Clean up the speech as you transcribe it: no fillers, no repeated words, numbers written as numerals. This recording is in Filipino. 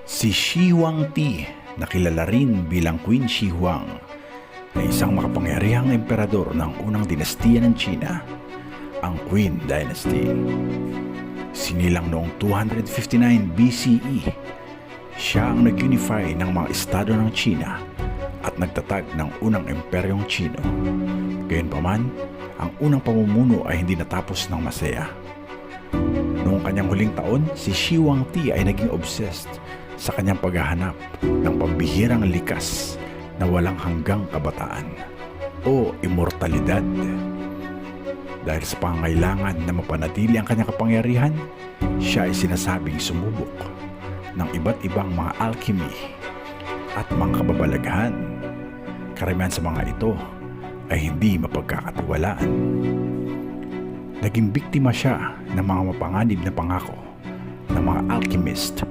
Si Shi Huangdi, na kilala rin bilang Queen Shi Huang, ay isang makapangyarihang emperador ng unang dinastiya ng China, ang Qin Dynasty. Sinilang noong 259 BCE, siya ang nag-unify ng mga estado ng China at nagtatag ng unang imperyong Chino. Gayunpaman, ang unang pamumuno ay hindi natapos ng masaya. Noong kanyang huling taon, si Shi Huangdi ay naging obsessed sa kanyang paghahanap ng pambihirang likas na walang hanggang kabataan o immortalidad. Dahil sa pangangailangan na mapanatili ang kanyang kapangyarihan, siya ay sinasabing sumubok ng iba't ibang mga alchemy at mga kababalaghan. Karamihan sa mga ito ay hindi mapagkakatiwalaan. Naging biktima siya ng mga mapanganib na pangako ng mga alchemist